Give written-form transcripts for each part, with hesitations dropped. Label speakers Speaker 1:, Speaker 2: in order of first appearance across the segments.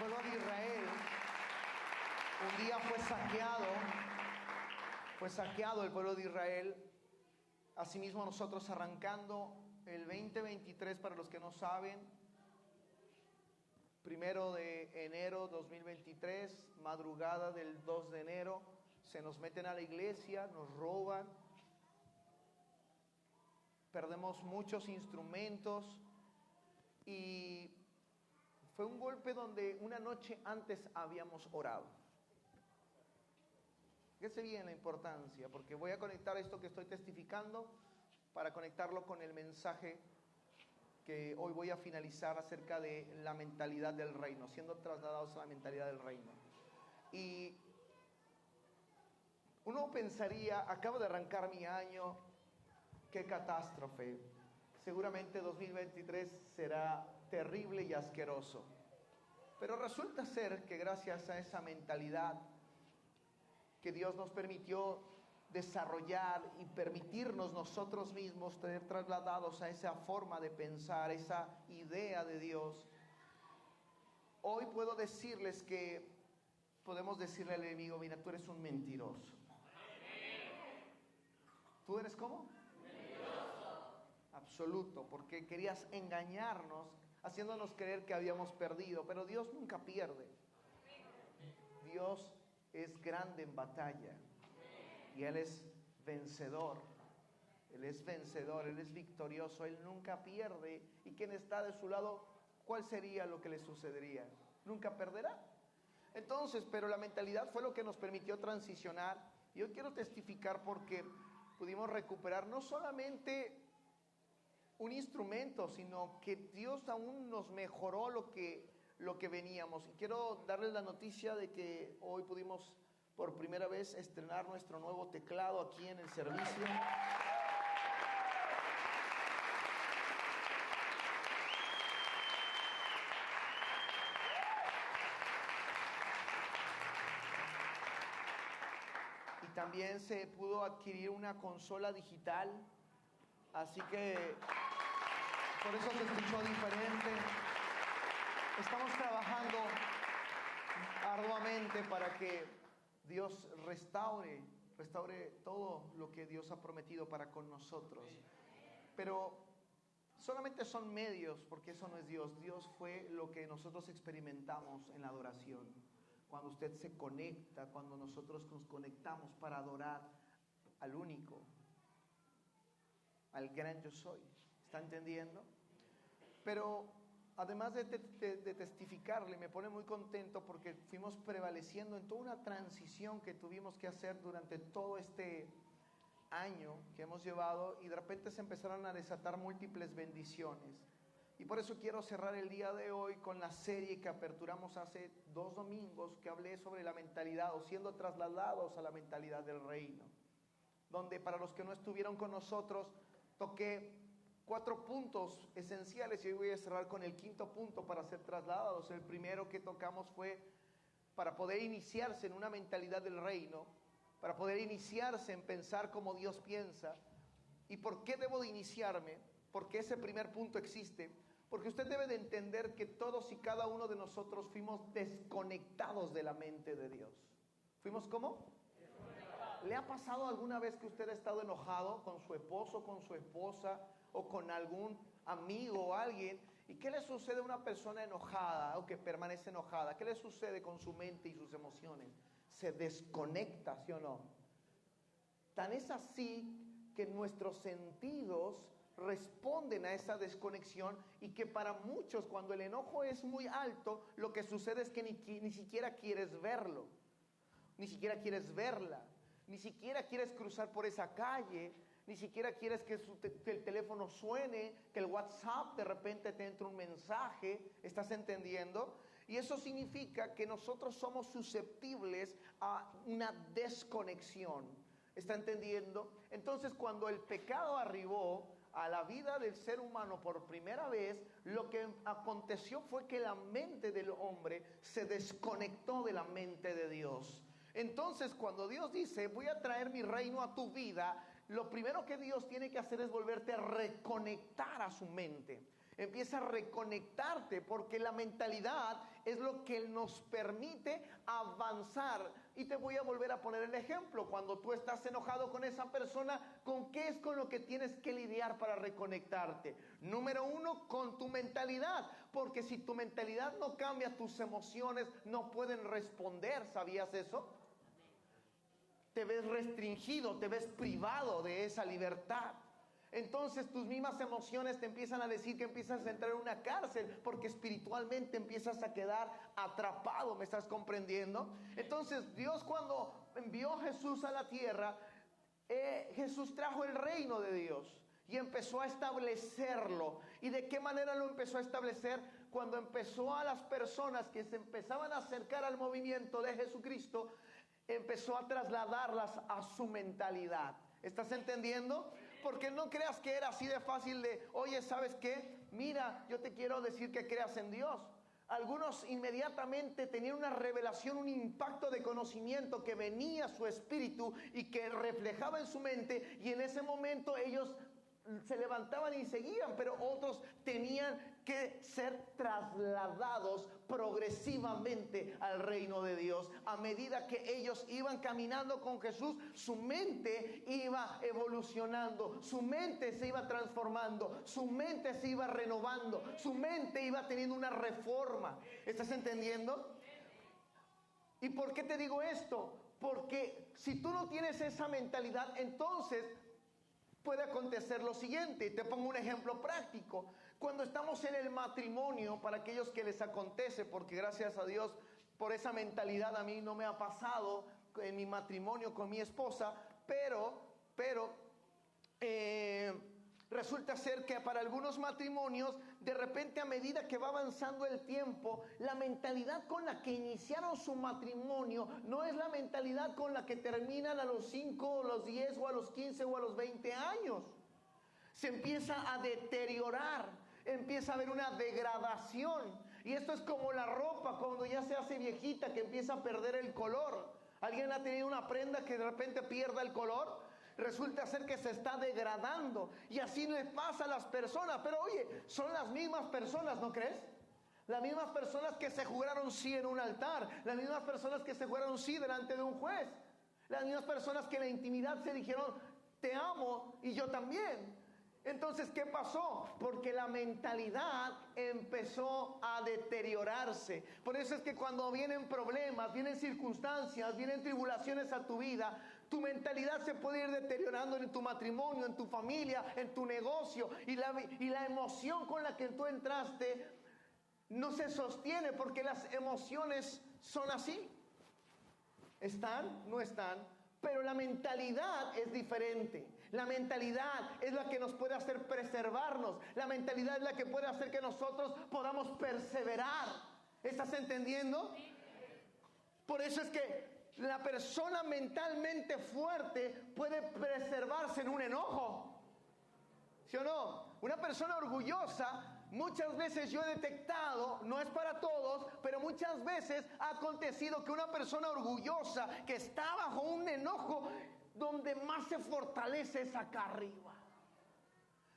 Speaker 1: pueblo de Israel un día fue saqueado el pueblo de Israel. Asimismo nosotros arrancando el 2023, para los que no saben, 1 de enero 2023, madrugada del 2 de enero, se nos meten a la iglesia, nos roban, perdemos muchos instrumentos y fue un golpe donde una noche antes habíamos orado. Fíjese bien la importancia, porque voy a conectar esto que estoy testificando para conectarlo con el mensaje que hoy voy a finalizar acerca de la mentalidad del reino, siendo trasladados a la mentalidad del reino. Y uno pensaría, acabo de arrancar mi año, qué catástrofe, seguramente 2023 será terrible y asqueroso. Pero resulta ser que gracias a esa mentalidad que Dios nos permitió desarrollar y permitirnos nosotros mismos tener trasladados a esa forma de pensar, esa idea de Dios, hoy puedo decirles que podemos decirle al enemigo: mira, tú eres un mentiroso. ¿Tú eres cómo? Mentiroso. Absoluto, porque querías engañarnos, haciéndonos creer que habíamos perdido, pero Dios nunca pierde. Dios es grande en batalla y Él es vencedor. Él es vencedor, Él es victorioso, Él nunca pierde. Y quien está de su lado, ¿cuál sería lo que le sucedería? Nunca perderá. Entonces, pero la mentalidad fue lo que nos permitió transicionar. Y yo quiero testificar porque pudimos recuperar no solamente un instrumento, sino que Dios aún nos mejoró lo que veníamos. Y quiero darles la noticia de que hoy pudimos por primera vez estrenar nuestro nuevo teclado aquí en el servicio. Y también se pudo adquirir una consola digital, así que por eso se escuchó diferente. Estamos trabajando arduamente para que Dios restaure todo lo que Dios ha prometido para con nosotros. Pero solamente son medios, porque eso no es Dios. Dios fue lo que nosotros experimentamos en la adoración. Cuando usted se conecta, cuando nosotros nos conectamos para adorar al único, al gran yo soy. ¿Está entendiendo? Pero además de testificarle, me pone muy contento porque fuimos prevaleciendo en toda una transición que tuvimos que hacer durante todo este año que hemos llevado, y de repente se empezaron a desatar múltiples bendiciones. Y por eso quiero cerrar el día de hoy con la serie que aperturamos hace 2 domingos, que hablé sobre la mentalidad, o siendo trasladados a la mentalidad del reino, donde para los que no estuvieron con nosotros toqué 4 puntos esenciales, y hoy voy a cerrar con el 5.º punto para ser trasladados. El primero que tocamos fue para poder iniciarse en una mentalidad del reino, para poder iniciarse en pensar como Dios piensa. ¿Y por qué debo de iniciarme? Porque ese primer punto existe. Porque usted debe de entender que todos y cada uno de nosotros fuimos desconectados de la mente de Dios. ¿Fuimos cómo? ¿Le ha pasado alguna vez que usted ha estado enojado con su esposo, con su esposa, o con algún amigo o alguien? ¿Y qué le sucede a una persona enojada o que permanece enojada? ¿Qué le sucede con su mente y sus emociones? Se desconecta, ¿sí o no? Tan es así que nuestros sentidos responden a esa desconexión, y que para muchos, cuando el enojo es muy alto, lo que sucede es que ni siquiera quieres verlo, ni siquiera quieres verla, ni siquiera quieres cruzar por esa calle, ni siquiera quieres que el teléfono suene, que el WhatsApp de repente te entre un mensaje. ¿Estás entendiendo? Y eso significa que nosotros somos susceptibles a una desconexión. ¿Está entendiendo? Entonces, cuando el pecado arribó a la vida del ser humano por primera vez, lo que aconteció fue que la mente del hombre se desconectó de la mente de Dios. Entonces, cuando Dios dice: voy a traer mi reino a tu vida, lo primero que Dios tiene que hacer es volverte a reconectar a su mente. Empieza a reconectarte, porque la mentalidad es lo que nos permite avanzar. Y te voy a volver a poner el ejemplo. Cuando tú estás enojado con esa persona, ¿con qué es con lo que tienes que lidiar para reconectarte? Número uno, con tu mentalidad. Porque si tu mentalidad no cambia, tus emociones no pueden responder. ¿Sabías eso? Te ves restringido, te ves privado de esa libertad. Entonces tus mismas emociones te empiezan a decir que empiezas a entrar en una cárcel, porque espiritualmente empiezas a quedar atrapado. ¿Me estás comprendiendo? Entonces Dios, cuando envió a Jesús a la tierra, Jesús trajo el reino de Dios y empezó a establecerlo. ¿Y de qué manera lo empezó a establecer? Cuando empezó a las personas que se empezaban a acercar al movimiento de Jesucristo, empezó a trasladarlas a su mentalidad. ¿Estás entendiendo? Porque no creas que era así de fácil de, oye, ¿sabes qué? Mira, yo te quiero decir que creas en Dios. Algunos inmediatamente tenían una revelación, un impacto de conocimiento que venía a su espíritu y que reflejaba en su mente, y en ese momento ellos se levantaban y seguían, pero otros tenían que ser trasladados progresivamente al reino de Dios. A medida que ellos iban caminando con Jesús, su mente iba evolucionando, su mente se iba transformando, su mente se iba renovando, su mente iba teniendo una reforma. ¿Estás entendiendo? ¿Y por qué te digo esto? Porque si tú no tienes esa mentalidad, entonces puede acontecer lo siguiente. Te pongo un ejemplo práctico. Cuando estamos en el matrimonio, para aquellos que les acontece, porque gracias a Dios por esa mentalidad a mí no me ha pasado en mi matrimonio con mi esposa, pero resulta ser que para algunos matrimonios, de repente, a medida que va avanzando el tiempo, la mentalidad con la que iniciaron su matrimonio no es la mentalidad con la que terminan a los 5, o los 10, o a los 15, o a los 20 años. Se empieza a deteriorar, empieza a haber una degradación. Y esto es como la ropa cuando ya se hace viejita, que empieza a perder el color. ¿Alguien ha tenido una prenda que de repente pierda el color? Resulta ser que se está degradando, y así les pasa a las personas. Pero oye, son las mismas personas, ¿no crees? Las mismas personas que se juraron sí en un altar, las mismas personas que se juraron sí delante de un juez, las mismas personas que en la intimidad se dijeron te amo y yo también. Entonces, ¿qué pasó? Porque la mentalidad empezó a deteriorarse. Por eso es que cuando vienen problemas, vienen circunstancias, vienen tribulaciones a tu vida, tu mentalidad se puede ir deteriorando en tu matrimonio, en tu familia, en tu negocio. Y la emoción con la que tú entraste no se sostiene, porque las emociones son así. ¿Están? No están. Pero la mentalidad es diferente. La mentalidad es la que nos puede hacer preservarnos. La mentalidad es la que puede hacer que nosotros podamos perseverar. ¿Estás entendiendo? Por eso es que la persona mentalmente fuerte puede preservarse en un enojo. ¿Sí o no? Una persona orgullosa, muchas veces yo he detectado, no es para todos, pero muchas veces ha acontecido que una persona orgullosa que está bajo un enojo, donde más se fortalece es acá arriba.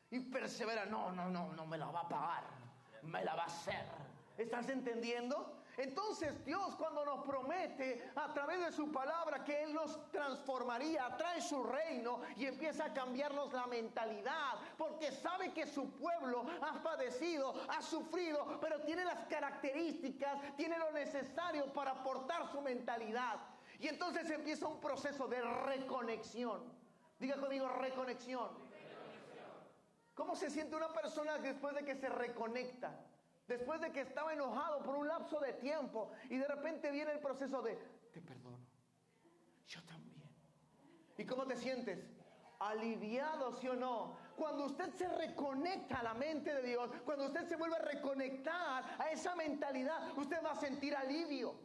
Speaker 1: Y persevera, no me la va a pagar, me la va a hacer. ¿Estás entendiendo? Entonces Dios, cuando nos promete a través de su palabra que Él nos transformaría, trae su reino y empieza a cambiarnos la mentalidad, porque sabe que su pueblo ha padecido, ha sufrido, pero tiene las características, tiene lo necesario para aportar su mentalidad. Y entonces empieza un proceso de reconexión. Diga conmigo, reconexión. ¿Cómo se siente una persona después de que se reconecta? Después de que estaba enojado por un lapso de tiempo y de repente viene el proceso de te perdono, yo también. ¿Y cómo te sientes? Aliviado, ¿sí o no? Cuando usted se reconecta a la mente de Dios, cuando usted se vuelve a reconectar a esa mentalidad, usted va a sentir alivio.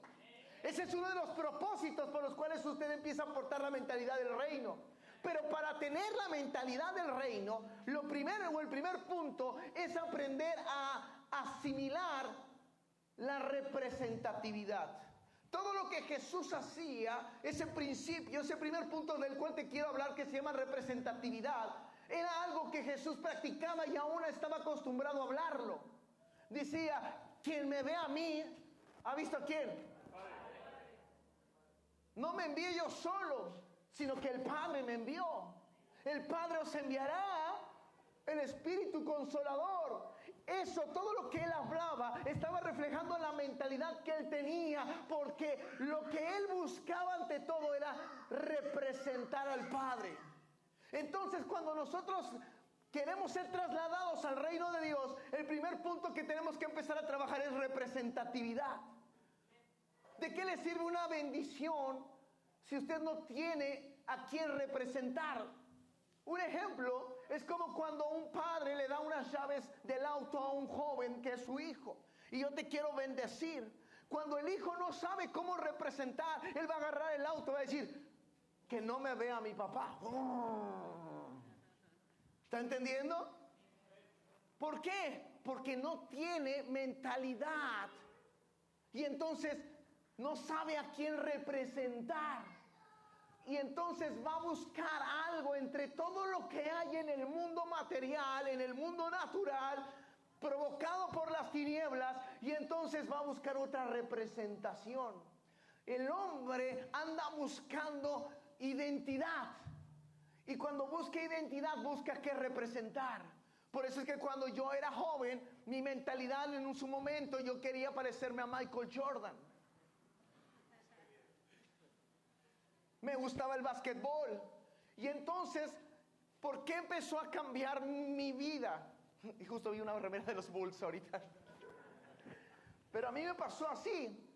Speaker 1: Ese es uno de los propósitos por los cuales usted empieza a aportar la mentalidad del reino. Pero para tener la mentalidad del reino, lo primero o el primer punto es aprender a asimilar la representatividad. Todo lo que Jesús hacía, ese principio, ese primer punto del cual te quiero hablar, que se llama representatividad, Era algo que Jesús practicaba y aún estaba acostumbrado a hablarlo. Decía, quien me ve a mí, ¿ha visto a quién? No me envié yo solo, sino que el Padre me envió. El Padre os enviará el Espíritu Consolador. Eso, todo lo que él hablaba, estaba reflejando la mentalidad que él tenía, porque lo que él buscaba ante todo era representar al Padre. Entonces, cuando nosotros queremos ser trasladados al reino de Dios, el primer punto que tenemos que empezar a trabajar es representatividad. ¿De qué le sirve una bendición si usted no tiene a quién representar? Un ejemplo es como cuando un padre le da unas llaves del auto a un joven que es su hijo. Y yo te quiero bendecir. Cuando el hijo no sabe cómo representar, él va a agarrar el auto y va a decir, que no me vea mi papá. ¿Está entendiendo? ¿Por qué? Porque no tiene mentalidad. Y entonces no sabe a quién representar. Y entonces va a buscar algo entre todo lo que hay en el mundo material, en el mundo natural, provocado por las tinieblas, y entonces va a buscar otra representación. El hombre anda buscando identidad. Y cuando busca identidad, busca qué representar. Por eso es que cuando yo era joven, mi mentalidad en su momento, yo quería parecerme a Michael Jordan. Me gustaba el básquetbol. Y entonces, ¿por qué empezó a cambiar mi vida? Y justo vi una remera de los Bulls ahorita. Pero a mí me pasó así.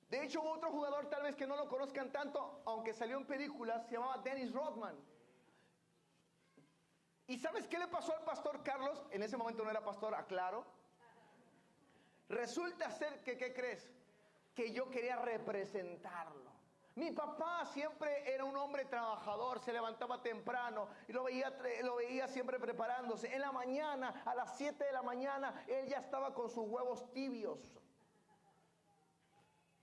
Speaker 1: De hecho, otro jugador tal vez que no lo conozcan tanto, aunque salió en películas, se llamaba Dennis Rodman. ¿Y sabes qué le pasó al pastor Carlos? En ese momento no era pastor, aclaro. Resulta ser que, ¿qué crees? Que yo quería representarlo. Mi papá siempre era un hombre trabajador, se levantaba temprano y lo veía siempre preparándose. En la mañana, a las 7 de la mañana, él ya estaba con sus huevos tibios.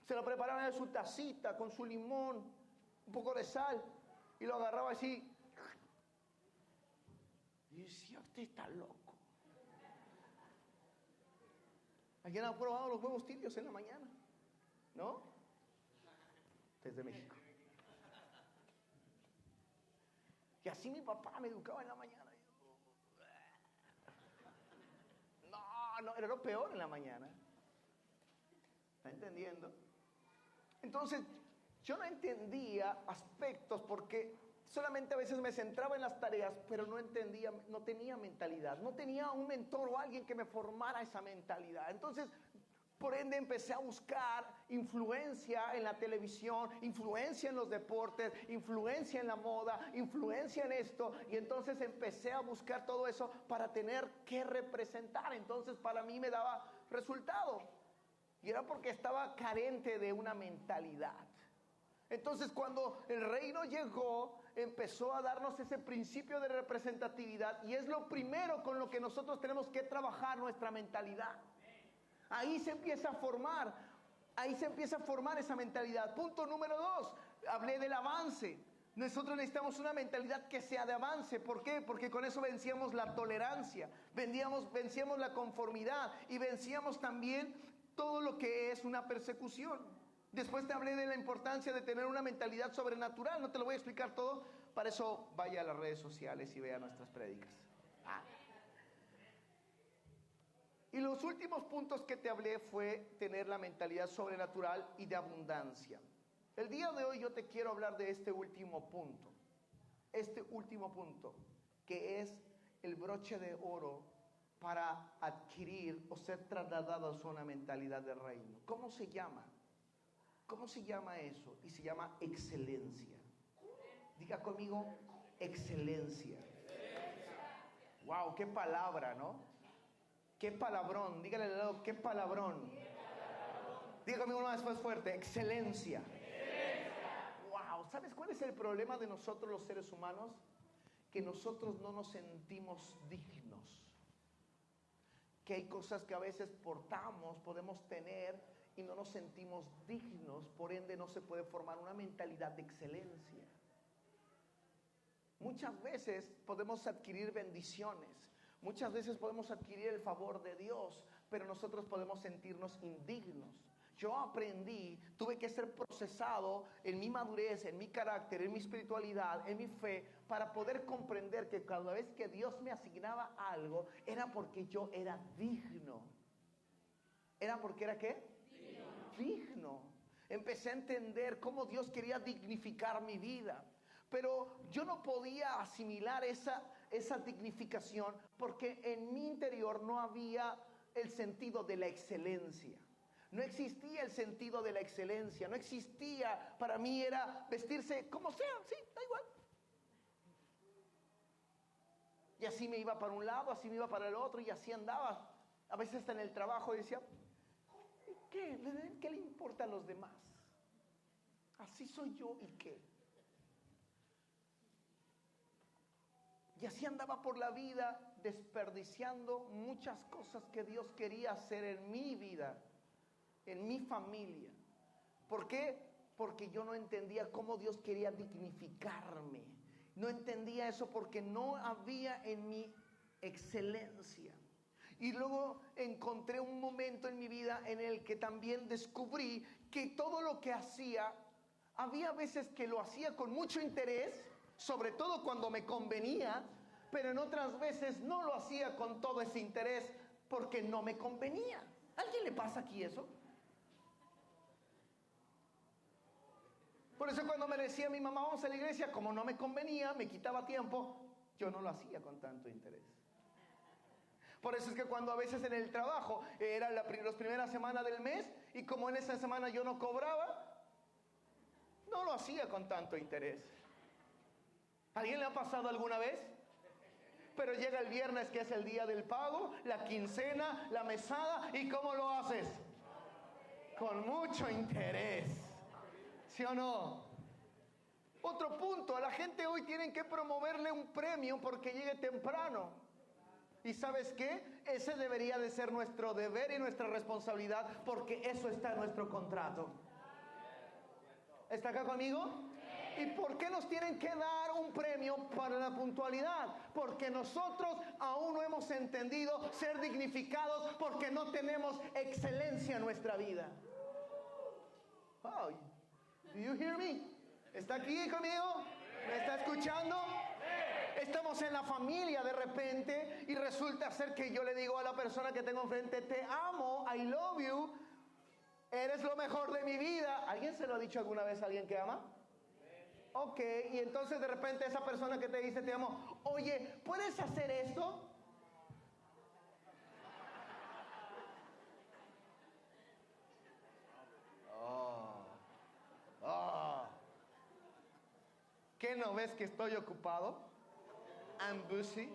Speaker 1: Se lo preparaban en su tacita, con su limón, un poco de sal, y lo agarraba así. Y decía, usted está loco. ¿Alguien ha probado los huevos tibios en la mañana? ¿No? Desde México. Y así mi papá me educaba en la mañana. No, era lo peor en la mañana. ¿Está entendiendo? Entonces, yo no entendía aspectos porque solamente a veces me centraba en las tareas, pero no entendía, no tenía mentalidad, no tenía un mentor o alguien que me formara esa mentalidad. Entonces, por ende, empecé a buscar influencia en la televisión, influencia en los deportes, influencia en la moda, influencia en esto. Y entonces empecé a buscar todo eso para tener que representar. Entonces, para mí me daba resultado. Y era porque estaba carente de una mentalidad. Entonces, cuando el reino llegó, empezó a darnos ese principio de representatividad. Y es lo primero con lo que nosotros tenemos que trabajar nuestra mentalidad. Ahí se empieza a formar esa mentalidad. Punto número 2, hablé del avance. Nosotros necesitamos una mentalidad que sea de avance. ¿Por qué? Porque con eso vencíamos la tolerancia, vencíamos la conformidad y vencíamos también todo lo que es una persecución. Después te hablé de la importancia de tener una mentalidad sobrenatural. No te lo voy a explicar todo, para eso vaya a las redes sociales y vea nuestras prédicas. Y los últimos puntos que te hablé fue tener la mentalidad sobrenatural y de abundancia. El día de hoy yo te quiero hablar de este último punto, que es el broche de oro para adquirir o ser trasladados a una mentalidad de reino. ¿Cómo se llama? ¿Cómo se llama eso? Y se llama excelencia. Diga conmigo, excelencia. Wow, qué palabra, ¿no? Qué palabrón. Dígale al lado, qué palabrón. Diga conmigo una vez más fuerte, excelencia. Wow, ¿sabes cuál es el problema de nosotros los seres humanos? Que nosotros no nos sentimos dignos. Que hay cosas que a veces podemos tener y no nos sentimos dignos, por ende no se puede formar una mentalidad de excelencia. muchas veces podemos adquirir bendiciones, muchas veces podemos adquirir el favor de Dios, pero nosotros podemos sentirnos indignos. Yo aprendí, tuve que ser procesado en mi madurez, en mi carácter, en mi espiritualidad, en mi fe, para poder comprender que cada vez que Dios me asignaba algo, era porque yo era digno. ¿Era porque era qué? Digno. Empecé a entender cómo Dios quería dignificar mi vida. Pero yo no podía asimilar esa dignificación porque en mi interior no había el sentido de la excelencia. No existía el sentido de la excelencia, no existía, para mí era vestirse como sea, sí, da igual. Y así me iba para un lado, así me iba para el otro y así andaba. A veces hasta en el trabajo decía, ¿qué le importa a los demás? Así soy yo y qué. Y así andaba por la vida desperdiciando muchas cosas que Dios quería hacer en mi vida, en mi familia. ¿Por qué? Porque yo no entendía cómo Dios quería dignificarme. No entendía eso porque no había en mí excelencia. Y luego encontré un momento en mi vida en el que también descubrí que todo lo que hacía, había veces que lo hacía con mucho interés, sobre todo cuando me convenía, pero en otras veces no lo hacía con todo ese interés porque no me convenía. ¿A alguien le pasa aquí eso? Por eso cuando me decía mi mamá, vamos a la iglesia, como no me convenía, me quitaba tiempo, yo no lo hacía con tanto interés. Por eso es que cuando a veces en el trabajo era las primeras semanas del mes y como en esa semana yo no cobraba, no lo hacía con tanto interés. ¿A alguien le ha pasado alguna vez? Pero llega el viernes, que es el día del pago, la quincena, la mesada, ¿y cómo lo haces? Con mucho interés. ¿Sí o no? Otro punto, a la gente hoy tienen que promoverle un premio porque llegue temprano. ¿Y sabes qué? Ese debería de ser nuestro deber y nuestra responsabilidad porque eso está en nuestro contrato. ¿Está acá conmigo? ¿Y por qué nos tienen que dar un premio para la puntualidad? Porque nosotros aún no hemos entendido ser dignificados porque no tenemos excelencia en nuestra vida. Oh, do you hear me? ¿Está aquí conmigo? ¿Me está escuchando? Estamos en la familia de repente y resulta ser que yo le digo a la persona que tengo enfrente, te amo, I love you, eres lo mejor de mi vida. ¿Alguien se lo ha dicho alguna vez a alguien que ama? Ok, y entonces de repente esa persona que te dice te amo, oye, ¿puedes hacer esto? ¿Qué no ves que estoy ocupado? I'm busy.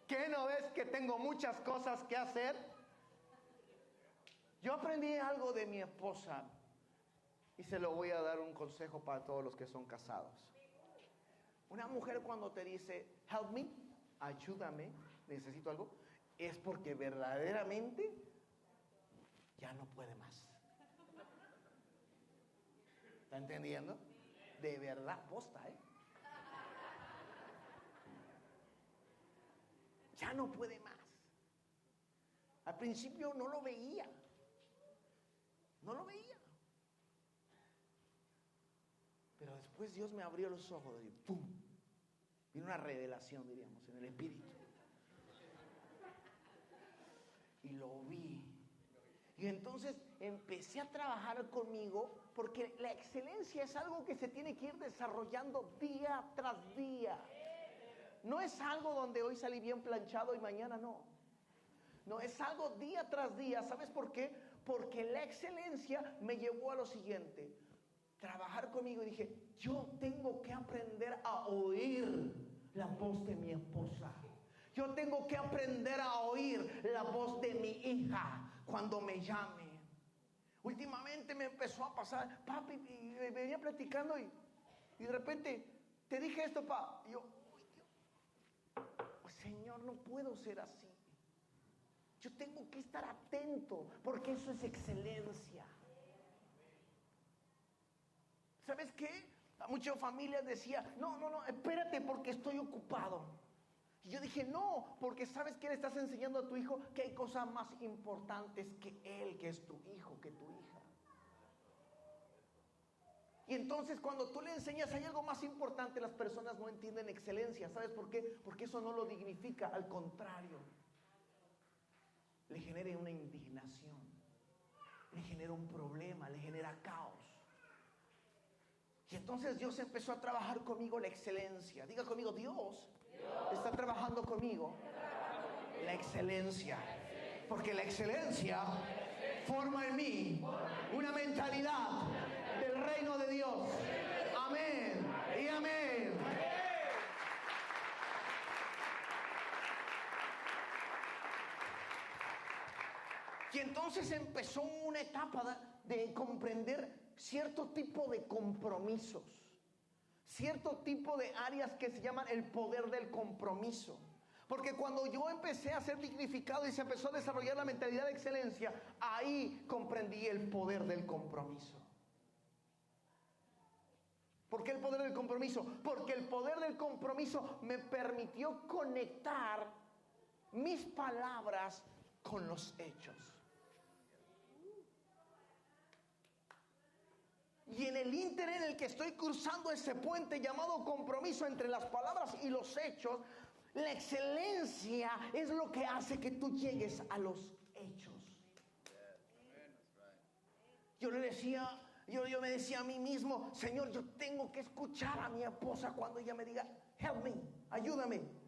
Speaker 1: ¿Qué no ves que tengo muchas cosas que hacer? Yo aprendí algo de mi esposa y se lo voy a dar un consejo para todos los que son casados. Una mujer cuando te dice, help me, ayúdame, necesito algo, es porque verdaderamente ya no puede más. ¿Está entendiendo? De verdad, posta, ¿eh? Ya no puede más. Al principio no lo veía. No lo veía. Pero después Dios me abrió los ojos y ¡pum! Vino una revelación, diríamos, en el espíritu. Y lo vi. Y entonces empecé a trabajar conmigo porque la excelencia es algo que se tiene que ir desarrollando día tras día. No es algo donde hoy salí bien planchado y mañana no. No, es algo día tras día. ¿Sabes por qué? Porque la excelencia me llevó a lo siguiente. Trabajar conmigo y dije, yo tengo que aprender a oír la voz de mi esposa. Yo tengo que aprender a oír la voz de mi hija cuando me llame. Últimamente me empezó a pasar, papi, y venía platicando y de repente, te dije esto, pa. Y yo, Señor, no puedo ser así. Yo tengo que estar atento porque eso es excelencia. ¿Sabes qué? Muchas familias decían, no, espérate porque estoy ocupado. Y yo dije, no, porque ¿sabes qué le estás enseñando a tu hijo? Que hay cosas más importantes que él, que es tu hijo, que tu hija. Y entonces cuando tú le enseñas hay algo más importante, las personas no entienden excelencia. ¿Sabes por qué? Porque eso no lo dignifica, al contrario. Le genera una indignación, le genera un problema, le genera caos. Y entonces Dios empezó a trabajar conmigo la excelencia. Diga conmigo, Dios está trabajando conmigo la excelencia. Porque la excelencia forma en mí una mentalidad del reino de Dios. Amén y amén. Y entonces empezó una etapa de comprender cierto tipo de compromisos, cierto tipo de áreas que se llaman el poder del compromiso. Porque cuando yo empecé a ser dignificado y se empezó a desarrollar la mentalidad de excelencia, ahí comprendí el poder del compromiso. ¿Por qué el poder del compromiso? Porque el poder del compromiso me permitió conectar mis palabras con los hechos. Y en el ínter en el que estoy cruzando ese puente llamado compromiso entre las palabras y los hechos, la excelencia es lo que hace que tú llegues a los hechos. Yo me decía a mí mismo, Señor, yo tengo que escuchar a mi esposa cuando ella me diga, help me, ayúdame.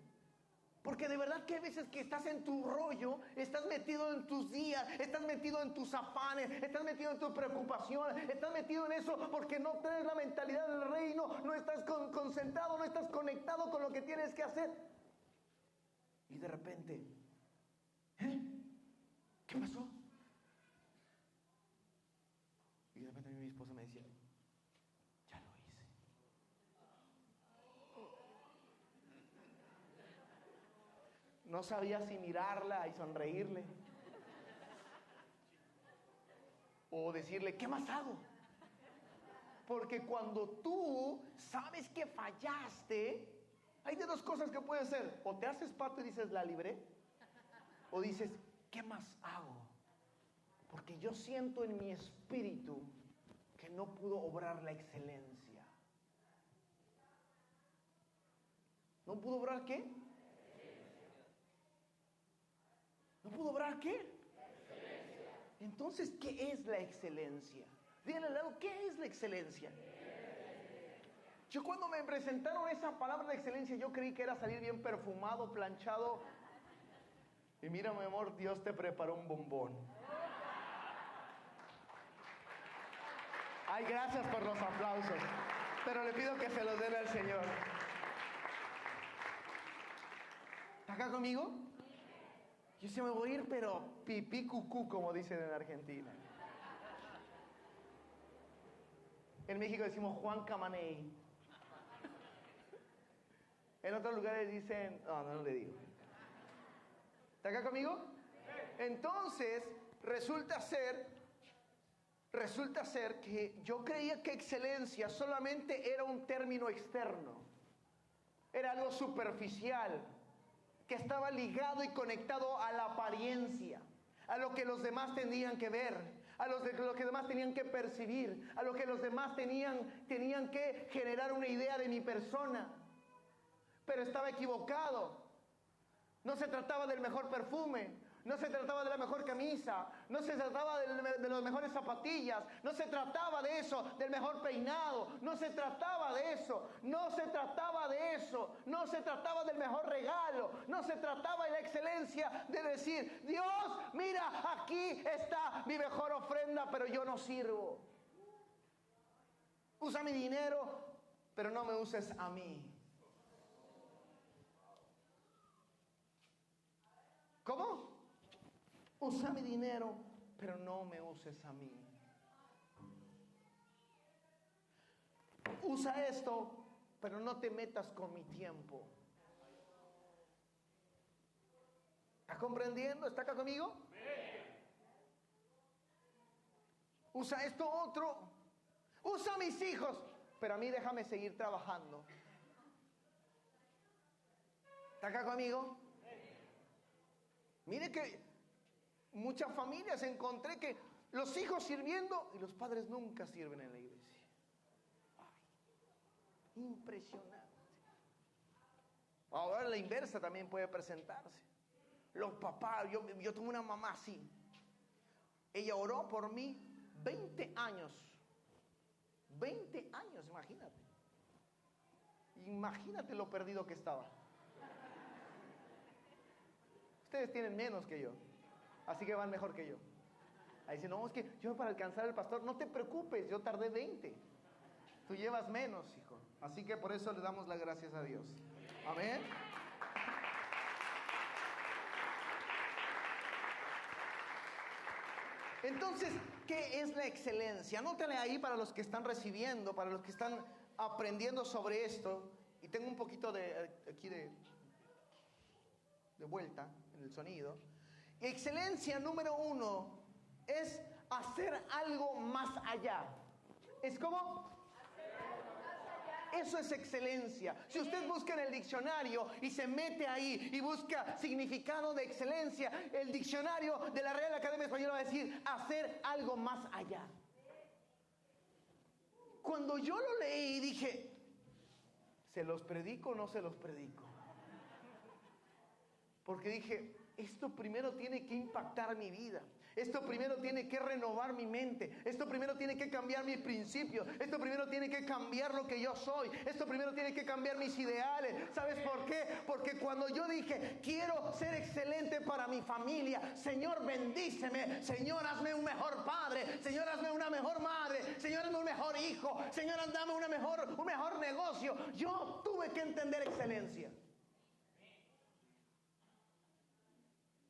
Speaker 1: Porque de verdad que hay veces que estás en tu rollo, estás metido en tus días, estás metido en tus afanes, estás metido en tus preocupaciones, estás metido en eso porque no tienes la mentalidad del reino, no estás concentrado, no estás conectado con lo que tienes que hacer. Y de repente, ¿qué pasó? Y de repente mi esposa me decía, ya lo hice. No sabía si mirarla y sonreírle o decirle, ¿qué más hago? Porque cuando tú sabes que fallaste, hay de dos cosas que puedes hacer. O te haces pato y dices, la libré. O dices, ¿qué más hago? Porque yo siento en mi espíritu que no pudo obrar la excelencia. ¿No pudo obrar qué? ¿No pudo obrar qué? Entonces, ¿qué es la excelencia? Díganle al lado, ¿qué es la excelencia? Yo cuando me presentaron esa palabra de excelencia, yo creí que era salir bien perfumado, planchado. Y mira, mi amor, Dios te preparó un bombón. Ay, gracias por los aplausos. Pero le pido que se los den al Señor. ¿Está acá conmigo? Yo se me voy a ir, pero pipí cucú, como dicen en Argentina. En México decimos Juan Camaney. En otros lugares dicen, no le digo. ¿Está acá conmigo? Entonces, resulta ser que yo creía que excelencia solamente era un término externo. Era algo superficial, que estaba ligado y conectado a la apariencia, a lo que los demás tenían que ver, a lo que los demás tenían que percibir, a lo que los demás tenían que generar una idea de mi persona. Pero estaba equivocado. No se trataba del mejor perfume, no se trataba de la mejor camisa, no se trataba de las mejores zapatillas, no se trataba de eso, del mejor peinado, no se trataba de eso, no se trataba de eso, no se trataba del mejor regalo, no se trataba de la excelencia de decir, Dios, mira, aquí está mi mejor ofrenda, pero yo no sirvo. Usa mi dinero, pero no me uses a mí. ¿Cómo? Usa mi dinero, pero no me uses a mí. Usa esto, pero no te metas con mi tiempo. ¿Está comprendiendo? ¿Está acá conmigo? Usa esto otro. Usa mis hijos, pero a mí déjame seguir trabajando. ¿Está acá conmigo? Mire que muchas familias encontré que los hijos sirviendo y los padres nunca sirven en la iglesia. Ay, impresionante. Ahora la inversa también puede presentarse. Los papás, yo tuve una mamá así. Ella oró por mí 20 años. 20 años, imagínate. Imagínate lo perdido que estaba. Ustedes tienen menos que yo, así que van mejor que yo. Ahí dicen, no, es que yo para alcanzar al pastor, no te preocupes, yo tardé 20. Tú llevas menos, hijo. Así que por eso le damos las gracias a Dios. Amén. Entonces, ¿qué es la excelencia? Anótale ahí para los que están recibiendo, para los que están aprendiendo sobre esto. Y tengo un poquito de vuelta en el sonido. Excelencia número 1 es hacer algo más allá. ¿Es como? Eso es excelencia. Si usted busca en el diccionario y se mete ahí y busca significado de excelencia, el diccionario de la Real Academia Española va a decir hacer algo más allá. Cuando yo lo leí dije, ¿se los predico o no se los predico? Porque dije, esto primero tiene que impactar mi vida. Esto primero tiene que renovar mi mente. Esto primero tiene que cambiar mis principios. Esto primero tiene que cambiar lo que yo soy. Esto primero tiene que cambiar mis ideales. ¿Sabes por qué? Porque cuando yo dije, quiero ser excelente para mi familia, Señor, bendíceme. Señor, hazme un mejor padre. Señor, hazme una mejor madre. Señor, hazme un mejor hijo. Señor, dame un mejor negocio. Yo tuve que entender excelencia.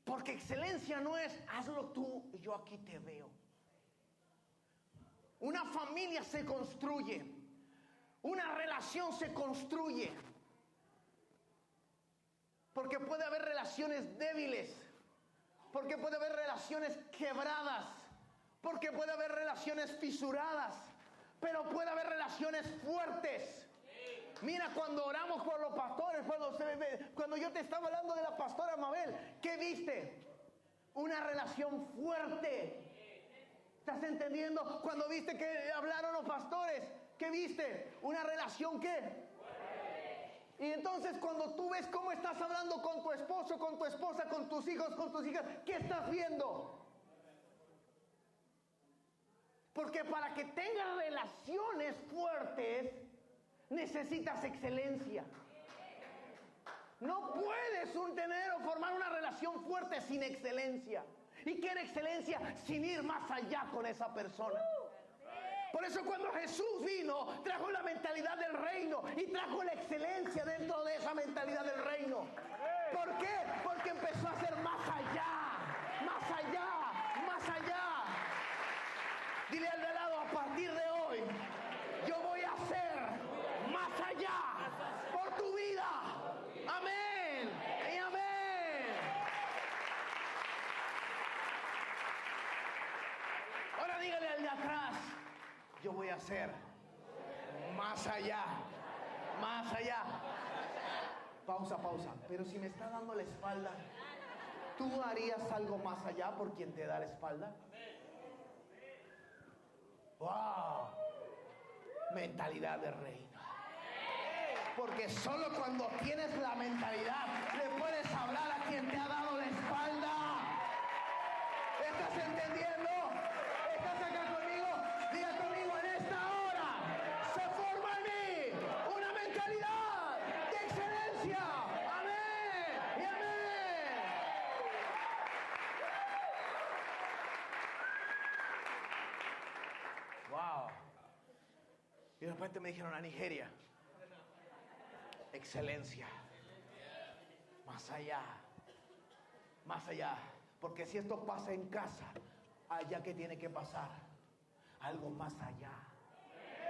Speaker 1: Porque excelencia no es hazlo tú y yo aquí te veo. Una familia se construye. Una relación se construye. Porque puede haber relaciones débiles. Porque puede haber relaciones quebradas. Porque puede haber relaciones fisuradas. Pero puede haber relaciones fuertes. Mira, cuando oramos por los pastores, cuando yo te estaba hablando de la pastora Mabel, ¿qué viste? Una relación fuerte. ¿Estás entendiendo? Cuando viste que hablaron los pastores, ¿qué viste? Una relación ¿qué? Y entonces cuando tú ves cómo estás hablando con tu esposo, con tu esposa, con tus hijos, con tus hijas, ¿qué estás viendo? Porque para que tengas relaciones fuertes, necesitas excelencia. No puedes formar una relación fuerte sin excelencia. ¿Y qué era excelencia? Sin ir más allá con esa persona. Por eso cuando Jesús vino, trajo la mentalidad del reino y trajo la excelencia dentro de esa mentalidad del reino. ¿Por qué? Porque empezó a hacer más allá, más allá, más allá. Dile al de lado, a partir de hoy, yo voy a hacer más allá por tu vida. Amén y amén. Ahora dígale al de atrás, yo voy a hacer más allá, más allá. Pausa. Pero si me está dando la espalda, ¿tú harías algo más allá por quien te da la espalda? ¡Wow! Mentalidad de reino. Porque solo cuando tienes la mentalidad le puedes hablar a quien te ha dado la espalda. ¿Estás entendiendo? ¿Estás acá conmigo? Diga conmigo, en esta hora se forma en mí una mentalidad de excelencia. Amén y amén. Wow. Y de repente me dijeron a Nigeria. Excelencia. Más allá. Más allá. Porque si esto pasa en casa, allá que tiene que pasar. Algo más allá.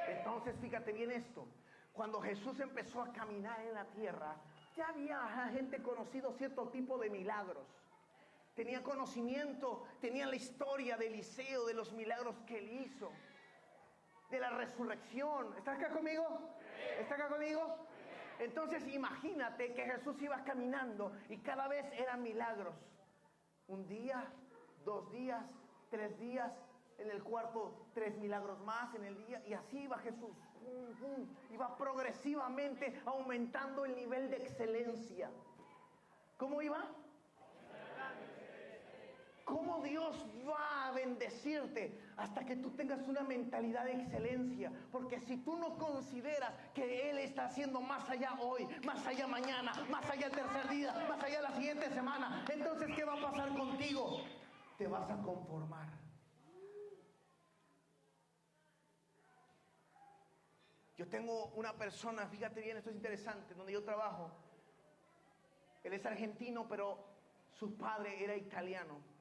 Speaker 1: Entonces fíjate bien esto. Cuando Jesús empezó a caminar en la tierra, ya había gente conocido cierto tipo de milagros. Tenía conocimiento, tenía la historia de Eliseo, de los milagros que él hizo.
Speaker 2: de la resurrección. ¿Estás acá conmigo? ¿Estás acá conmigo? Entonces imagínate que Jesús iba caminando y cada vez eran milagros. Un día, 2 días, 3 días, en el cuarto 3 milagros más en el día, y así iba Jesús. Iba progresivamente aumentando el nivel de excelencia. ¿Cómo iba? ¿Cómo Dios va a bendecirte? Hasta que tú tengas una mentalidad de excelencia. Porque si tú no consideras que Él está haciendo más allá hoy, más allá mañana, más allá el tercer día, más allá la siguiente semana, entonces ¿qué va a pasar contigo? Te vas a conformar. Yo tengo una persona, fíjate bien, esto es interesante, donde yo trabajo. Él es argentino, pero su padre era italiano.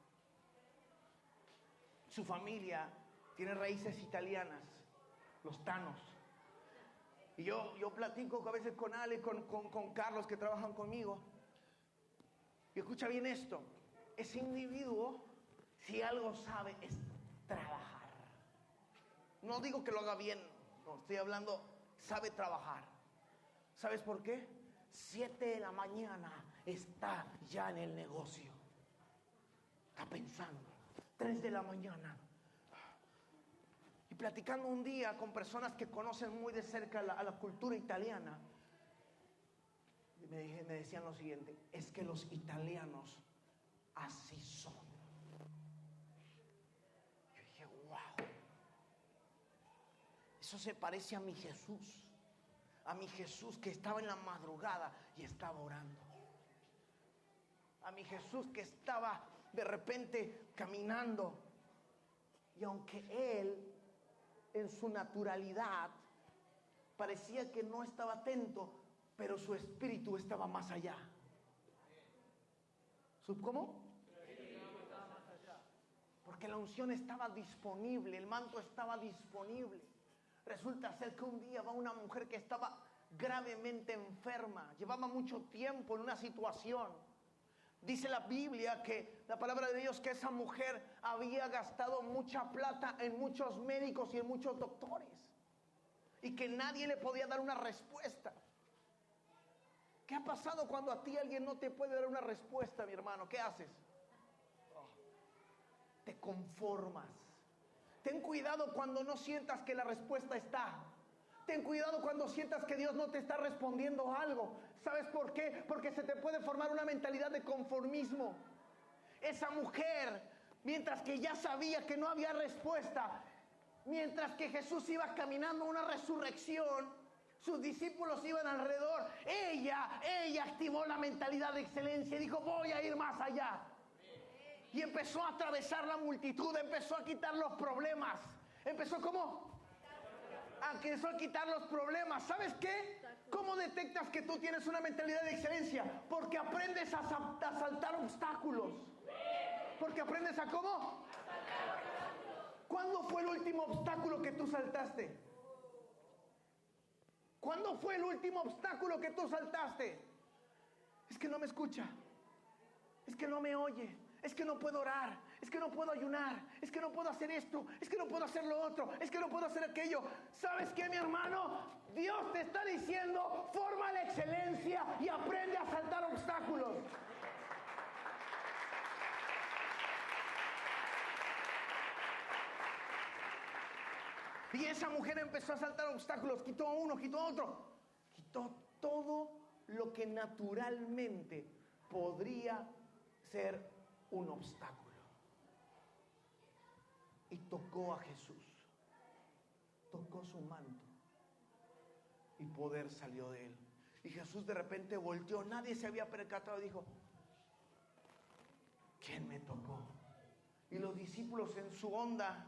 Speaker 2: Su familia tiene raíces italianas, los Tanos. Y yo platico a veces con Ale, con Carlos, que trabajan conmigo. Y escucha bien esto. Ese individuo, si algo sabe, es trabajar. No digo que lo haga bien, no, estoy hablando, sabe trabajar. ¿Sabes por qué? 7 de la mañana está ya en el negocio. Está pensando. 3 de la mañana. Y platicando un día con personas que conocen muy de cerca a la cultura italiana, me decían lo siguiente: es que los italianos así son. Yo dije, wow, eso se parece a mi Jesús. A mi Jesús que estaba en la madrugada y estaba orando. A mi Jesús que estaba de repente caminando. Y aunque Él, en su naturalidad, parecía que no estaba atento, pero su espíritu estaba más allá. ¿Cómo? Porque la unción estaba disponible, el manto estaba disponible. Resulta ser que un día va una mujer que estaba gravemente enferma, llevaba mucho tiempo en una situación. Dice la Biblia, que la palabra de Dios, que esa mujer había gastado mucha plata en muchos médicos y en muchos doctores, y que nadie le podía dar una respuesta. ¿Qué ha pasado cuando a ti alguien no te puede dar una respuesta, mi hermano? ¿Qué haces? Te conformas. Ten cuidado cuando no sientas que la respuesta está. Ten cuidado cuando sientas que Dios no te está respondiendo algo. ¿Sabes por qué? Porque se te puede formar una mentalidad de conformismo. Esa mujer, mientras que ya sabía que no había respuesta, mientras que Jesús iba caminando a una resurrección, sus discípulos iban alrededor, ella activó la mentalidad de excelencia y dijo, voy a ir más allá. Y empezó a atravesar la multitud, empezó a quitar los problemas. ¿Empezó cómo? Empezó a quitar los problemas. ¿Sabes qué? ¿Cómo detectas que tú tienes una mentalidad de excelencia? Porque aprendes a saltar obstáculos. Porque aprendes a ¿cómo? ¿Cuándo fue el último obstáculo que tú saltaste? ¿Cuándo fue el último obstáculo que tú saltaste? Es que no me escucha. Es que no me oye. Es que no puedo orar, es que no puedo ayunar, es que no puedo hacer esto, es que no puedo hacer lo otro, es que no puedo hacer aquello. ¿Sabes qué, mi hermano? Dios te está diciendo, forma la excelencia y aprende a saltar obstáculos. Y esa mujer empezó a saltar obstáculos, quitó a uno, quitó a otro, quitó todo lo que naturalmente podría ser un obstáculo. Y tocó a Jesús. Tocó su manto. Y poder salió de él. Y Jesús de repente volteó. Nadie se había percatado y dijo, ¿quién me tocó? Y los discípulos en su onda.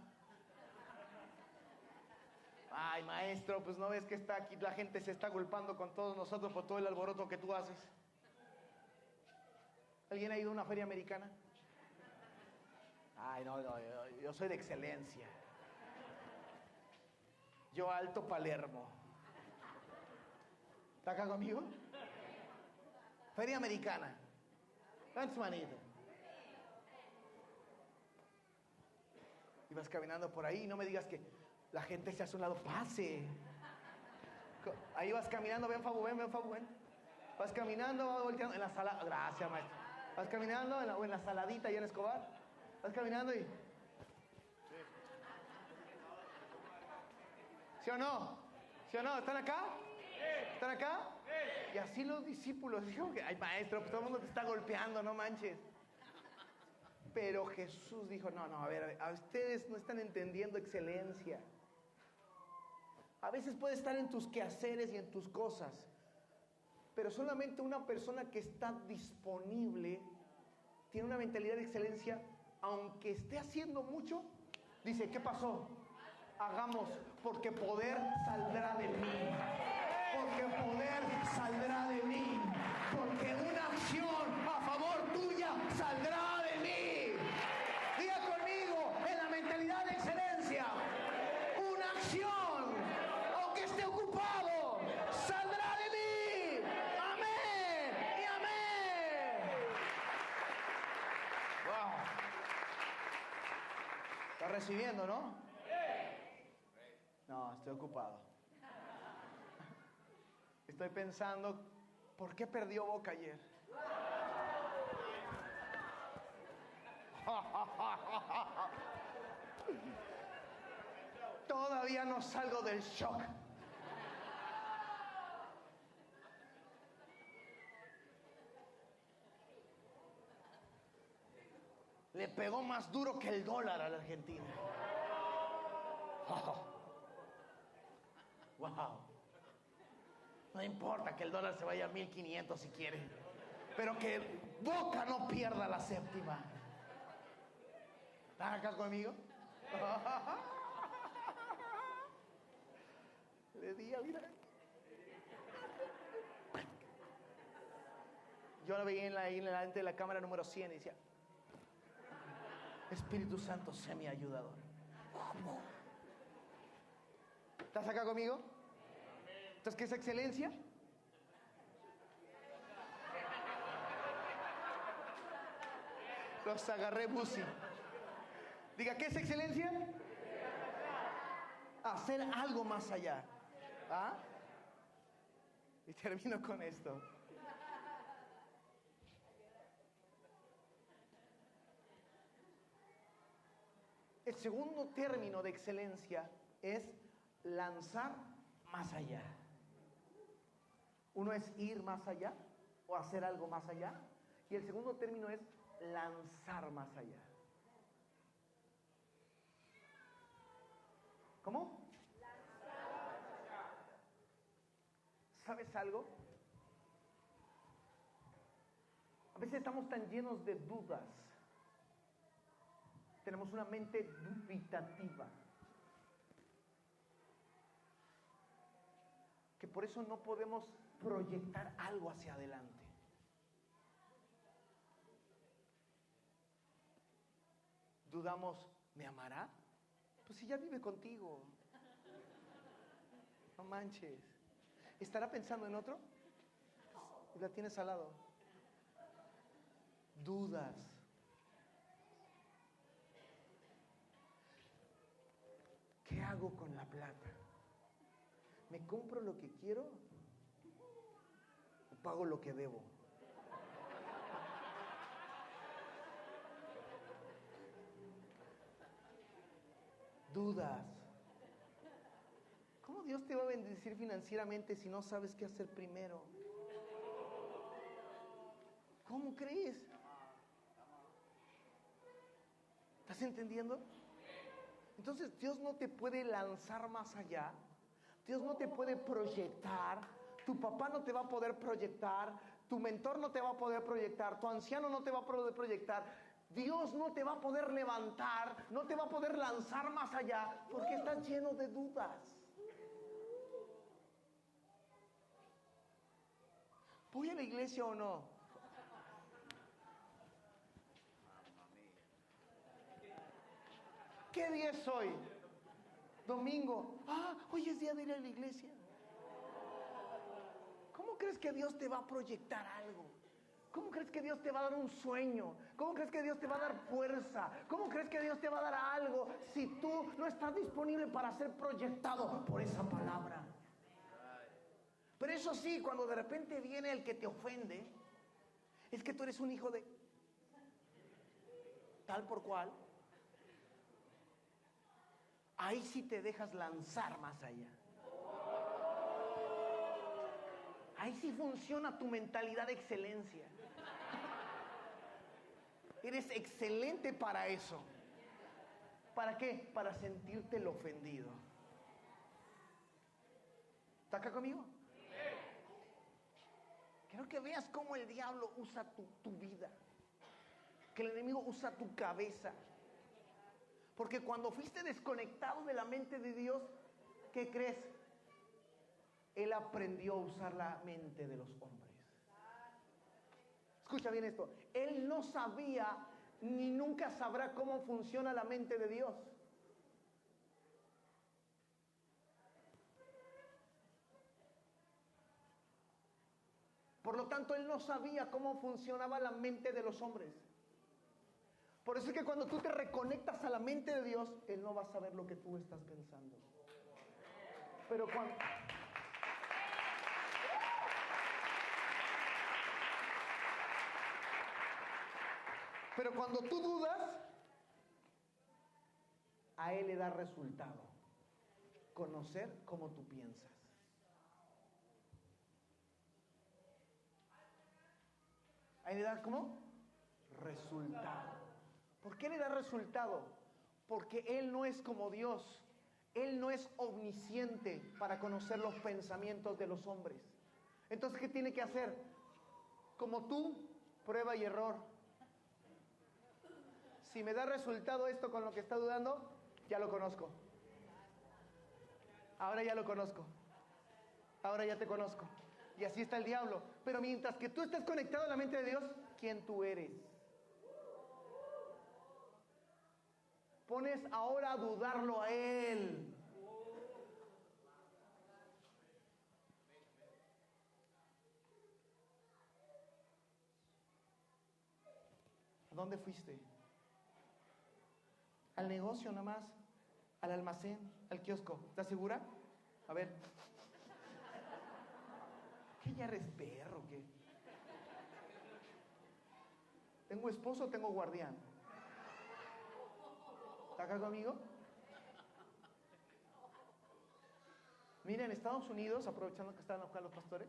Speaker 2: Ay, maestro, pues no ves que está aquí, la gente se está golpeando con todos nosotros por todo el alboroto que tú haces. ¿Alguien ha ido a una feria americana? Ay, no, yo soy de excelencia. Yo Alto Palermo. ¿Está acá conmigo? Feria americana. ¿Cuántos manitos? Ibas caminando por ahí y no me digas que La gente se hace a un lado, pase. Ahí vas caminando, ven Fabu, ven Fabu, ven. Vas caminando, vas volteando en la sala. Gracias, maestro. Vas caminando en la saladita y en Escobar. Vas caminando y... ¿Sí o no? ¿Sí o no? ¿Están acá? ¿Están acá? Y así los discípulos dijeron que, ay maestro, pues todo el mundo te está golpeando, no manches. Pero Jesús dijo, no, a ver, a ustedes no están entendiendo excelencia. A veces puede estar en tus quehaceres y en tus cosas, pero solamente una persona que está disponible tiene una mentalidad de excelencia, aunque esté haciendo mucho, dice, ¿qué pasó? Hagamos, porque poder saldrá de mí. Porque poder saldrá de mí. Porque una acción a favor tuya saldrá de mí. Diga conmigo, en la mentalidad de excelencia, una acción, aunque esté ocupado, saldrá de mí. Amén y amén. Wow. ¿Está recibiendo, no? No, estoy ocupado. Estoy pensando, ¿por qué perdió Boca ayer? Todavía no salgo del shock. Le pegó más duro que el dólar a la Argentina. Wow. No importa que el dólar se vaya a 1,500 si quiere, pero que Boca no pierda la séptima. ¿Están acá conmigo? Le di a mirar. Yo la veía ahí en delante de la cámara número 100 y decía, Espíritu Santo, sé mi ayudador. ¿Estás acá conmigo? Entonces, ¿qué es excelencia? Los agarré, Busi. Diga, ¿qué es excelencia? Hacer algo más allá. ¿Ah? Y termino con esto. El segundo término de excelencia es lanzar más allá. Uno es ir más allá o hacer algo más allá. Y el segundo término es lanzar más allá. ¿Cómo? ¿Sabes algo? A veces estamos tan llenos de dudas. Tenemos una mente dubitativa. Que por eso no podemos proyectar algo hacia adelante. Dudamos, ¿me amará? Pues si ya vive contigo. No manches. ¿Estará pensando en otro? Y la tienes al lado. Dudas. ¿Qué hago con la plata? ¿Me compro lo que quiero o pago lo que debo? Dudas. ¿Cómo Dios te va a bendecir financieramente si no sabes qué hacer primero? ¿Cómo crees? ¿Estás entendiendo? Entonces Dios no te puede lanzar más allá. Dios no te puede proyectar. Tu papá no te va a poder proyectar. Tu mentor no te va a poder proyectar. Tu anciano no te va a poder proyectar. Dios no te va a poder levantar. No te va a poder lanzar más allá porque estás lleno de dudas. ¿Voy a la iglesia o no? ¿Qué día es hoy? Domingo. Hoy es día de ir a la iglesia. ¿Cómo crees que Dios te va a proyectar algo? ¿Cómo crees que Dios te va a dar un sueño? ¿Cómo crees que Dios te va a dar fuerza? ¿Cómo crees que Dios te va a dar algo si tú no estás disponible para ser proyectado por esa palabra? Pero eso sí, cuando de repente viene el que te ofende, es que tú eres un hijo de tal por cual. Ahí sí te dejas lanzar más allá. Ahí sí funciona tu mentalidad de excelencia. Eres excelente para eso. ¿Para qué? Para sentirte el ofendido. ¿Está acá conmigo? Quiero que veas cómo el diablo usa tu vida. Que el enemigo usa tu cabeza. Porque cuando fuiste desconectado de la mente de Dios, ¿qué crees? Él aprendió a usar la mente de los hombres. Escucha bien esto. Él no sabía ni nunca sabrá cómo funciona la mente de Dios. Por lo tanto, él no sabía cómo funcionaba la mente de los hombres. Por eso es que cuando tú te reconectas a la mente de Dios, él no va a saber lo que tú estás pensando. Pero cuando tú dudas, a él le da resultado conocer cómo tú piensas. A él le da ¿cómo? Resultado. ¿Por qué le da resultado? Porque él no es como Dios. Él no es omnisciente para conocer los pensamientos de los hombres. Entonces, ¿qué tiene que hacer? Como tú, prueba y error. Si me da resultado esto con lo que está dudando, ya lo conozco. Ahora ya lo conozco. Ahora ya te conozco. Y así está el diablo. Pero mientras que tú estés conectado a la mente de Dios, ¿quién tú eres? Pones ahora a dudarlo a Él. ¿A dónde fuiste? ¿Al negocio nada más? ¿Al almacén? ¿Al kiosco? ¿Estás segura? A ver. ¿Qué ya eres perro? ¿Qué? ¿Tengo esposo o tengo guardián? ¿Está acá conmigo? Mira, en Estados Unidos, aprovechando que están acá los pastores,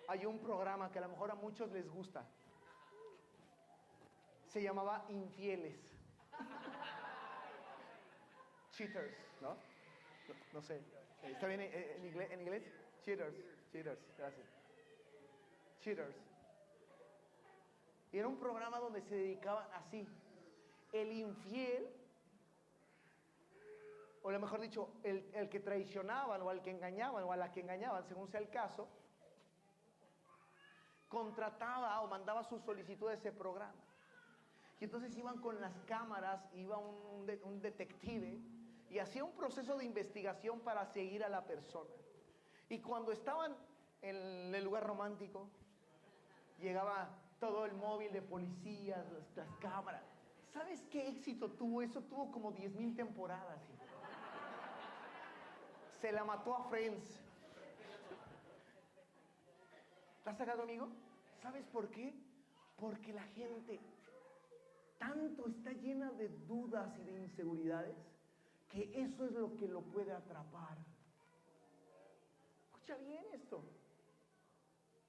Speaker 2: hay un programa que a lo mejor a muchos les gusta. Se llamaba Infieles. Cheaters, ¿no? No sé. ¿Está bien en inglés? Cheaters, gracias. Cheaters. Y era un programa donde se dedicaban así. El infiel, o lo mejor dicho, el que traicionaban o al que engañaban o a la que engañaban, según sea el caso, contrataba o mandaba su solicitud a ese programa. Y entonces iban con las cámaras, iba un detective y hacía un proceso de investigación para seguir a la persona. Y cuando estaban en el lugar romántico, llegaba todo el móvil de policías, las cámaras. ¿Sabes qué éxito tuvo eso? Tuvo como 10,000 temporadas. Se la mató a Friends. ¿Estás acá conmigo? ¿Sabes por qué? Porque la gente tanto está llena de dudas y de inseguridades que eso es lo que lo puede atrapar. Escucha bien esto.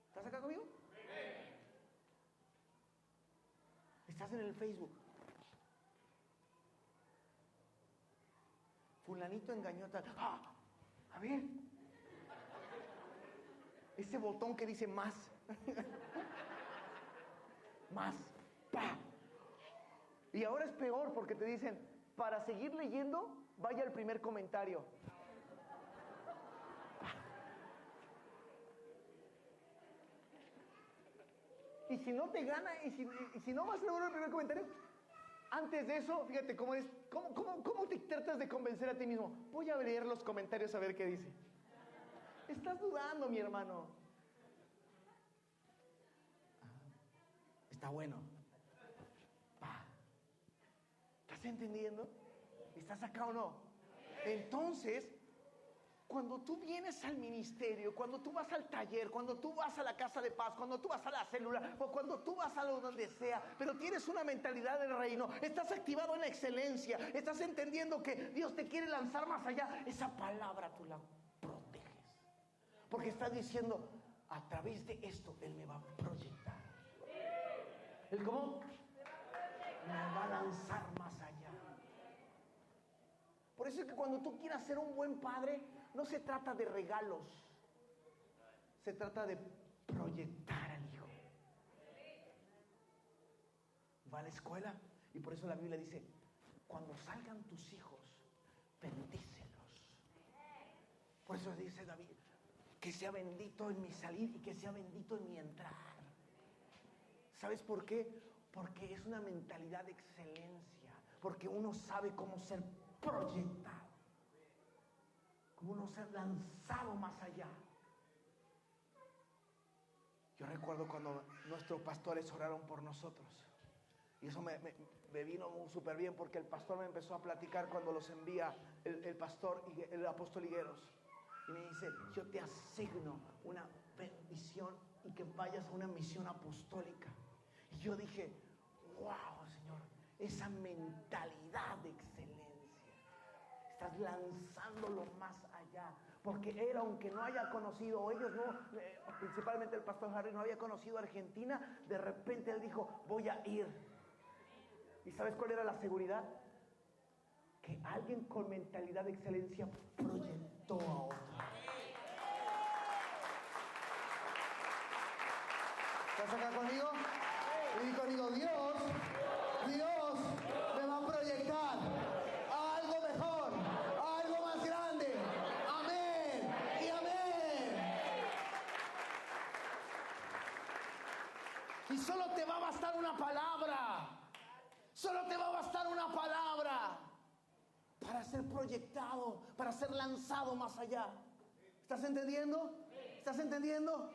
Speaker 2: ¿Estás acá conmigo? Estás en el Facebook. Fulanito engañó a tal. ¡Ah! A ver. Ese botón que dice más. Más. ¡Pah! Y ahora es peor porque te dicen, para seguir leyendo, vaya al primer comentario. Y si no te gana, y si no vas a lograr el primer comentario, antes de eso, fíjate cómo es, cómo te tratas de convencer a ti mismo. Voy a leer los comentarios a ver qué dice. Estás dudando, mi hermano. está bueno. Pa. ¿Estás entendiendo? ¿Estás acá o no? Entonces, cuando tú vienes al ministerio, cuando tú vas al taller, cuando tú vas a la casa de paz, cuando tú vas a la célula o cuando tú vas a donde sea, pero tienes una mentalidad del reino, estás activado en la excelencia, estás entendiendo que Dios te quiere lanzar más allá, esa palabra tú la proteges. Porque estás diciendo, a través de esto Él me va a proyectar. ¿El cómo? Me va a lanzar más allá. Por eso es que cuando tú quieras ser un buen padre, no se trata de regalos, se trata de proyectar al hijo. Va a la escuela y por eso la Biblia dice, cuando salgan tus hijos, bendícelos. Por eso dice David, que sea bendito en mi salir y que sea bendito en mi entrar. ¿Sabes por qué? Porque es una mentalidad de excelencia, porque uno sabe cómo ser proyectado, como uno ser lanzado más allá. Yo recuerdo cuando nuestros pastores oraron por nosotros, y eso me vino súper bien, porque el pastor me empezó a platicar cuando los envía el pastor, el apóstol Higueros, y me dice, yo te asigno una bendición y que vayas a una misión apostólica. Y yo dije, wow, Señor, esa mentalidad de excelencia. Estás lanzándolo más allá. Porque él, aunque no haya conocido, o ellos no, principalmente el pastor Harry no había conocido Argentina, de repente él dijo, voy a ir. ¿Y sabes cuál era la seguridad? Que alguien con mentalidad de excelencia proyectó a otro.
Speaker 1: ¿Estás acá conmigo? Y conmigo, Dios me va a proyectar a algo mejor, a algo más grande. Amén y amén.
Speaker 2: Y solo te va a bastar una palabra. Solo te va a bastar una palabra para ser proyectado, para ser lanzado más allá. ¿Estás entendiendo? ¿Estás entendiendo?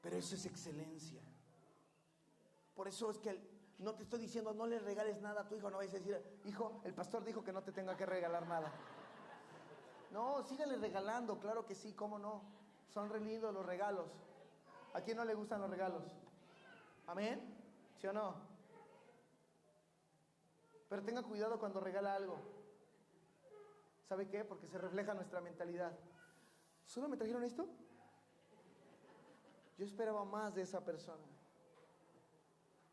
Speaker 2: Pero eso es excelencia. Por eso es que no te estoy diciendo no le regales nada a tu hijo. No vayas a decir, hijo, el pastor dijo que no te tenga que regalar nada. No, sígale regalando, claro que sí, cómo no. Son re lindos los regalos. ¿A quién no le gustan los regalos? ¿Amén? ¿Sí o no? Pero tenga cuidado cuando regala algo. ¿Sabe qué? Porque se refleja nuestra mentalidad. ¿Solo me trajeron esto? Yo esperaba más de esa persona.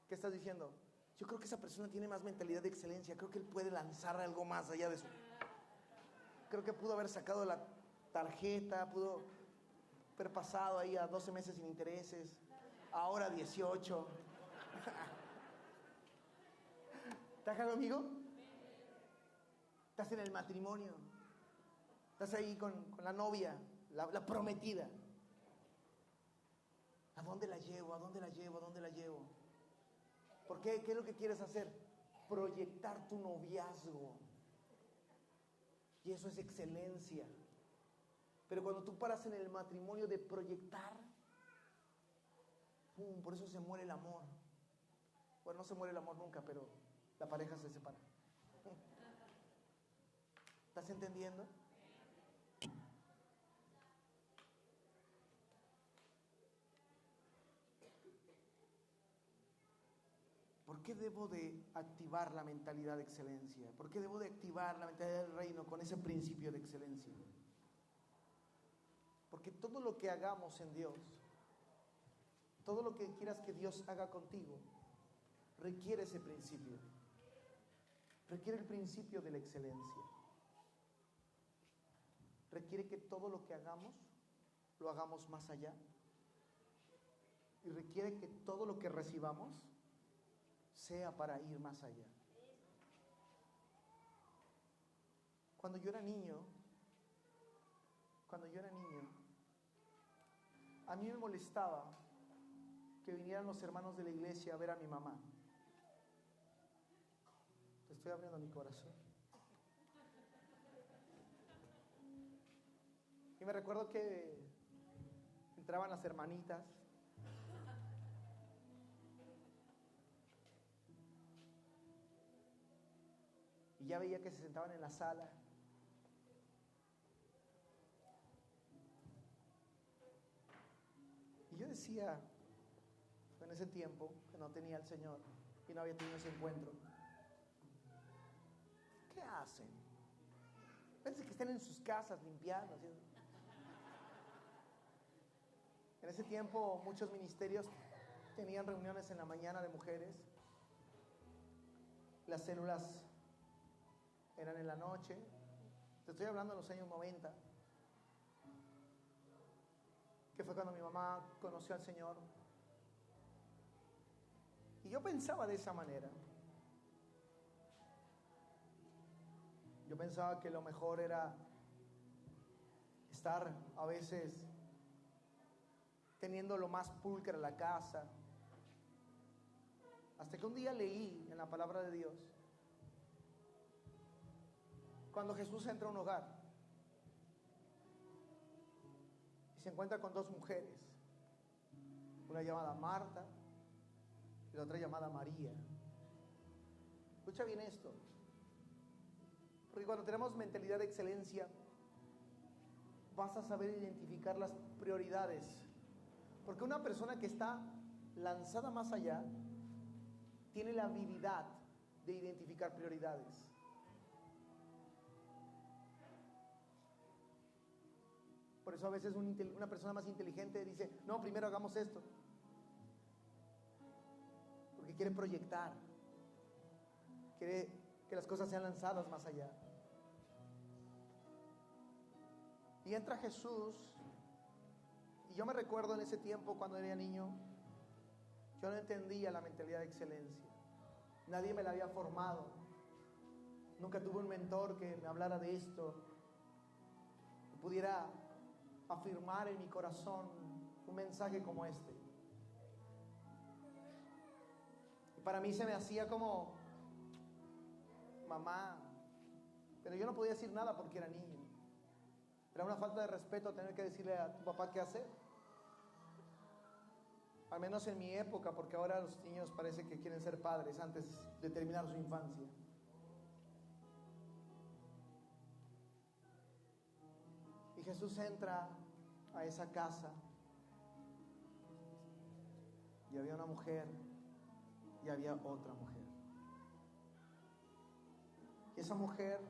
Speaker 2: ¿Qué estás diciendo? Yo creo que esa persona tiene más mentalidad de excelencia. Creo que él puede lanzar algo más allá de su... Creo que pudo haber sacado la tarjeta, pudo haber pasado ahí a 12 meses sin intereses, ahora 18. ¿Estás acá conmigo? Estás en el matrimonio. Estás ahí con la novia, la prometida. ¿A dónde la llevo? ¿A dónde la llevo? ¿A dónde la llevo? ¿Por qué? ¿Qué es lo que quieres hacer? Proyectar tu noviazgo. Y eso es excelencia. Pero cuando tú paras en el matrimonio de proyectar, ¡pum! Por eso se muere el amor. Bueno, no se muere el amor nunca, pero la pareja se separa. ¿Estás entendiendo? ¿Por qué debo de activar la mentalidad de excelencia? ¿Por qué debo de activar la mentalidad del reino con ese principio de excelencia? Porque todo lo que hagamos en Dios, todo lo que quieras que Dios haga contigo, requiere ese principio. Requiere el principio de la excelencia. Requiere que todo lo que hagamos, lo hagamos más allá. Y requiere que todo lo que recibamos sea para ir más allá. Cuando yo era niño, a mí me molestaba que vinieran los hermanos de la iglesia a ver a mi mamá. Te estoy abriendo mi corazón. Y me recuerdo que entraban las hermanitas
Speaker 1: ya veía que se sentaban en la sala. Y yo decía, en ese tiempo, que no tenía al Señor y no había tenido ese encuentro, ¿qué hacen? Pensé que estén en sus casas limpiando, ¿sí? En ese tiempo muchos ministerios tenían reuniones en la mañana de mujeres. Las células eran en la noche. Te estoy hablando de los años 90, que fue cuando mi mamá conoció al Señor. Y yo pensaba de esa manera. Yo pensaba que lo mejor era estar a veces teniendo lo más pulcra la casa. Hasta que un día leí en la palabra de Dios, cuando Jesús entra a un hogar y se encuentra con dos mujeres, una llamada Marta y la otra llamada María. Escucha bien esto, porque cuando tenemos mentalidad de excelencia, vas a saber identificar las prioridades. Porque una persona que está lanzada más allá tiene la habilidad de identificar prioridades. Por eso a veces una persona más inteligente dice, no, primero hagamos esto. Porque quiere proyectar, quiere que las cosas sean lanzadas más allá. Y entra Jesús. Y yo me recuerdo en ese tiempo cuando era niño, yo no entendía la mentalidad de excelencia. Nadie me la había formado. Nunca tuve un mentor que me hablara de esto, que pudiera afirmar en mi corazón un mensaje como este. Y para mí se me hacía como, mamá, pero yo no podía decir nada porque era niño. Era una falta de respeto tener que decirle a tu papá qué hacer. Al menos en mi época, porque ahora los niños parece que quieren ser padres antes de terminar su infancia. Y Jesús entra a esa casa y había una mujer y había otra mujer. Y esa mujer,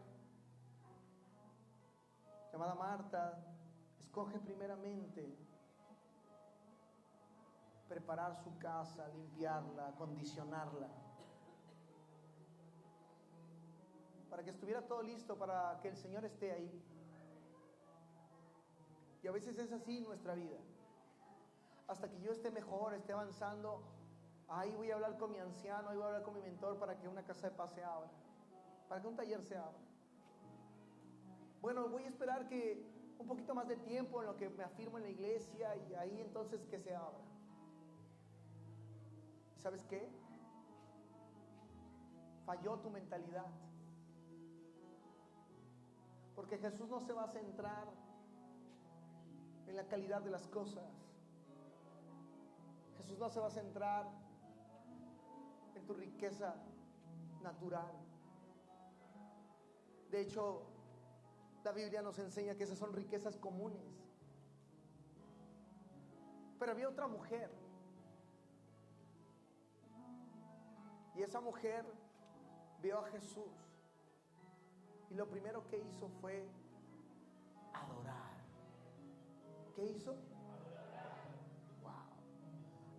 Speaker 1: llamada Marta, escoge primeramente preparar su casa, limpiarla, acondicionarla, para que estuviera todo listo para que el Señor esté ahí. Y a veces es así nuestra vida. Hasta que yo esté mejor, esté avanzando, ahí voy a hablar con mi anciano, ahí voy a hablar con mi mentor para que una casa de paz se abra, para que un taller se abra. Bueno, voy a esperar que un poquito más de tiempo en lo que me afirmo en la iglesia y ahí entonces que se abra. ¿Sabes qué? Falló tu mentalidad. Porque Jesús no se va a centrar en la calidad de las cosas. Jesús no se va a centrar en tu riqueza natural. De hecho, la Biblia nos enseña que esas son riquezas comunes. Pero había otra mujer. Y esa mujer vio a Jesús. Y lo primero que hizo fue adorar. ¿Qué hizo? Wow.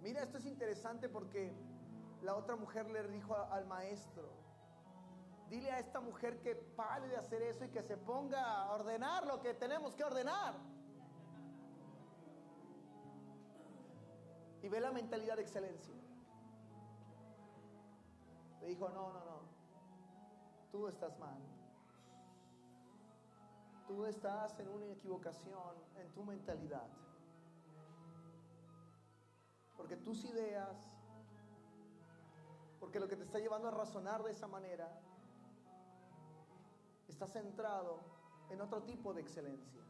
Speaker 1: Mira, esto es interesante porque la otra mujer le dijo al maestro, dile a esta mujer que pare de hacer eso y que se ponga a ordenar lo que tenemos que ordenar. Y ve la mentalidad de excelencia. Le dijo, no, tú estás mal. Tú estás en una equivocación en tu mentalidad. Porque tus ideas, porque lo que te está llevando a razonar de esa manera, está centrado en otro tipo de excelencia.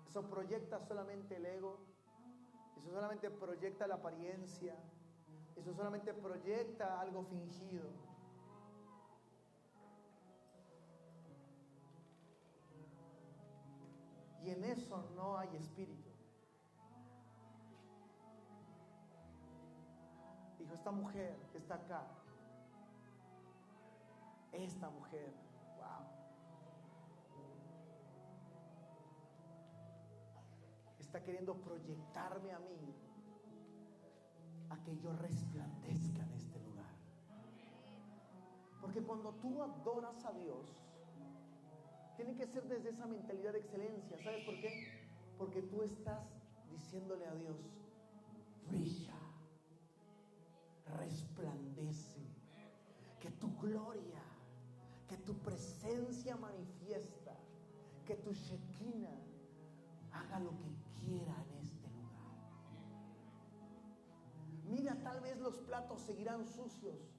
Speaker 1: Eso proyecta solamente el ego, eso solamente proyecta la apariencia, eso solamente proyecta algo fingido.
Speaker 2: eso no hay espíritu. Dijo, esta mujer que está acá, esta mujer, wow, está queriendo proyectarme a mí a que yo resplandezca en este lugar. Porque cuando tú adoras a Dios, tiene que ser desde esa mentalidad de excelencia. ¿Sabes por qué? Porque tú estás diciéndole a Dios, brilla, resplandece, que tu gloria, que tu presencia manifiesta, que tu Shekinah haga lo que quiera en este lugar. Mira, tal vez los platos seguirán sucios,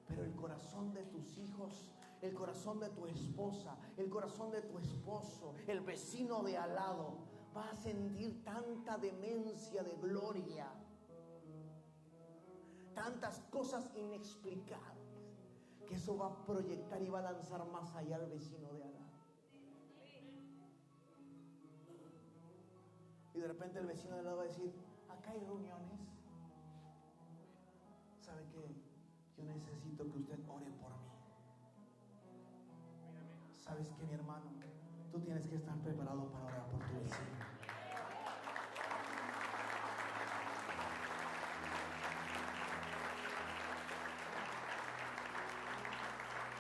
Speaker 2: pero el corazón de tus hijos, el corazón de tu esposa, el corazón de tu esposo, el vecino de al lado, va a sentir tanta demencia de gloria, tantas cosas inexplicables, que eso va a proyectar y va a lanzar más allá al vecino de al lado. Y de repente el vecino de al lado va a decir, acá hay reuniones. ¿Sabe qué? Yo necesito que usted ore por mí. ¿Sabes qué, mi hermano? Tú tienes que estar preparado para orar por tu vecino.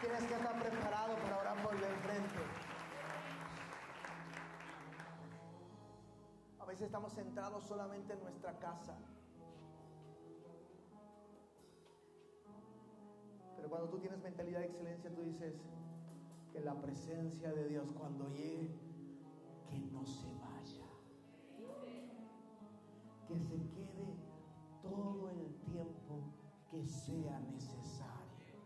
Speaker 2: Tienes que estar preparado para orar por el de enfrente. A veces estamos centrados solamente en nuestra casa. Pero cuando tú tienes mentalidad de excelencia, tú dices, que la presencia de Dios cuando llegue, que no se vaya, que se quede todo el tiempo que sea necesario.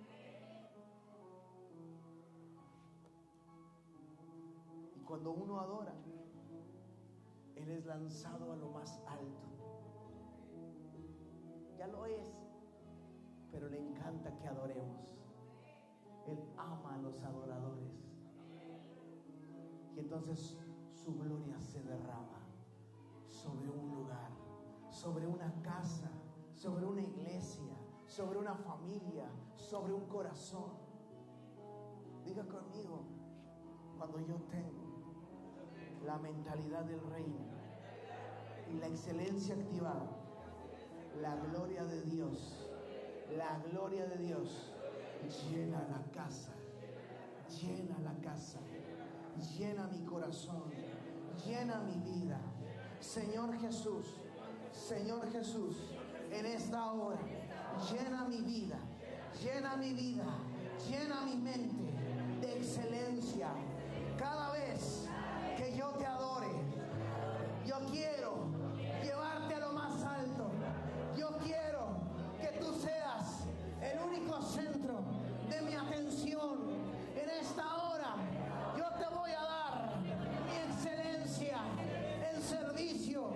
Speaker 2: Y cuando uno adora, Él es lanzado a lo más alto. Ya lo es, pero le encanta que adoremos. Él ama a los adoradores. Y entonces su gloria se derrama sobre un lugar, sobre una casa, sobre una iglesia, sobre una familia, sobre un corazón. Diga conmigo, cuando yo tengo la mentalidad del reino y la excelencia activada, la gloria de Dios, la gloria de Dios llena la casa, llena la casa, llena mi corazón, llena mi vida. Señor Jesús, en esta hora, llena mi vida, llena mi vida, llena mi mente de excelencia. Cada vez que yo te adore, yo quiero llevarte a lo más alto. Yo quiero que tú seas el único centro de mi atención. En esta hora yo te voy a dar mi excelencia en servicio,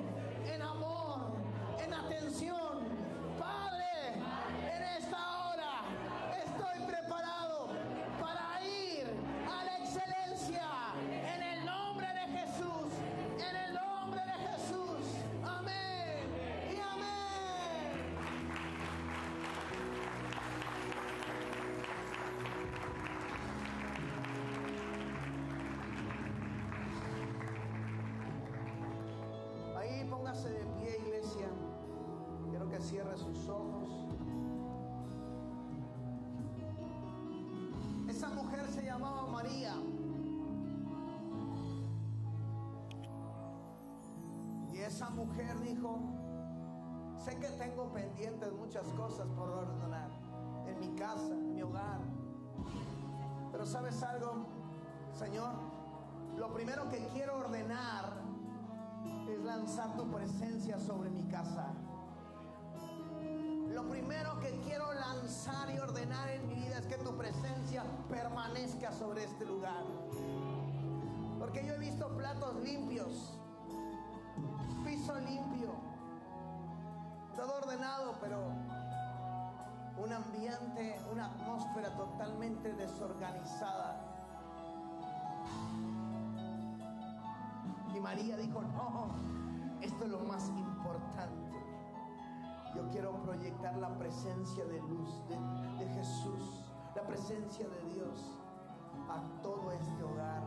Speaker 2: en amor, en atención. Padre, en esta hora estoy preparado para ir a la excelencia en el nombre de Jesús, en el nombre de Jesús. Amén y amén. Ahí póngase de pie, iglesia. Quiero que cierre sus ojos. Esa mujer se llamaba María. Y esa mujer dijo, sé que tengo pendientes muchas cosas por ordenar en mi casa, en mi hogar. Pero ¿sabes algo, Señor? Lo primero que quiero ordenar es lanzar tu presencia sobre mi casa. Lo primero que quiero lanzar y ordenar en mi vida es que tu presencia permanezca sobre este lugar. Porque yo he visto platos limpios, piso limpio, todo ordenado, pero un ambiente, una atmósfera totalmente desorganizada. Y María dijo, no, esto es lo más importante. Yo quiero proyectar la presencia de luz de Jesús, la presencia de Dios a todo este hogar.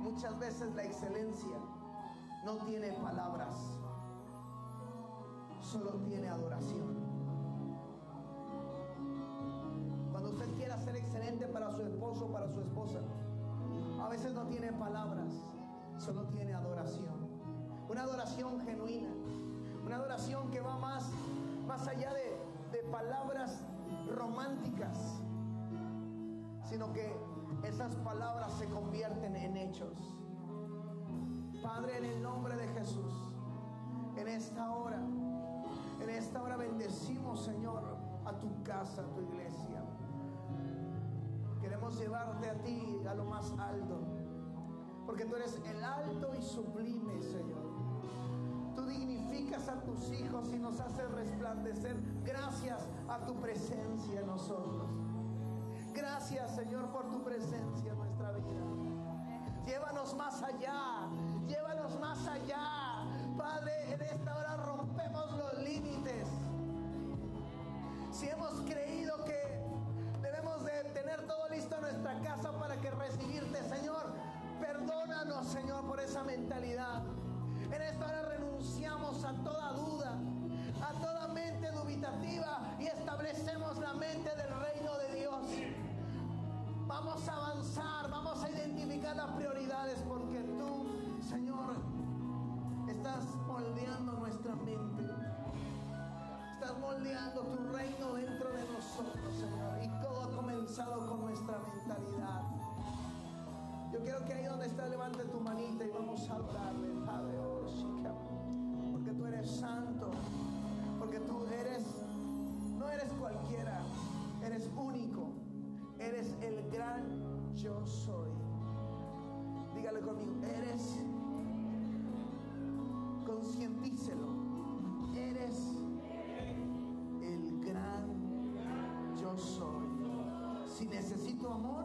Speaker 2: Muchas veces la excelencia no tiene palabras, solo tiene adoración. Cuando usted quiera ser excelente para su esposo o para su esposa, a veces no tiene palabras, solo tiene adoración. Una adoración genuina, una adoración que va más allá de palabras románticas, sino que esas palabras se convierten en hechos. Padre, en el nombre de Jesús, en esta hora bendecimos, Señor, a tu casa, a tu iglesia. Queremos llevarte a ti a lo más alto, porque tú eres el alto y sublime, Señor. Tú dignificas a tus hijos y nos haces resplandecer gracias a tu presencia en nosotros. Gracias, Señor, por tu presencia en nuestra vida. Llévanos más allá, llévanos más allá. Padre, en esta hora rompemos los límites. Si hemos creído que debemos de tener todo listo en nuestra casa para que recibirte, Señor, perdónanos, Señor, por esa mentalidad. En esta hora renunciamos a toda duda, a toda mente dubitativa y establecemos la mente del reino de Dios. Vamos a avanzar, vamos a identificar las prioridades, porque tú, Señor, estás moldeando nuestra mente. Estás moldeando tu reino dentro de nosotros, Señor. Y todo ha comenzado con nuestra mentalidad. Yo quiero que ahí donde estás levante tu manita y vamos a adorarle, Padre. Porque tú eres santo, porque tú no eres cualquiera, eres único, eres el gran yo soy. Dígale conmigo, concientícelo, eres el gran yo soy. Si necesito amor,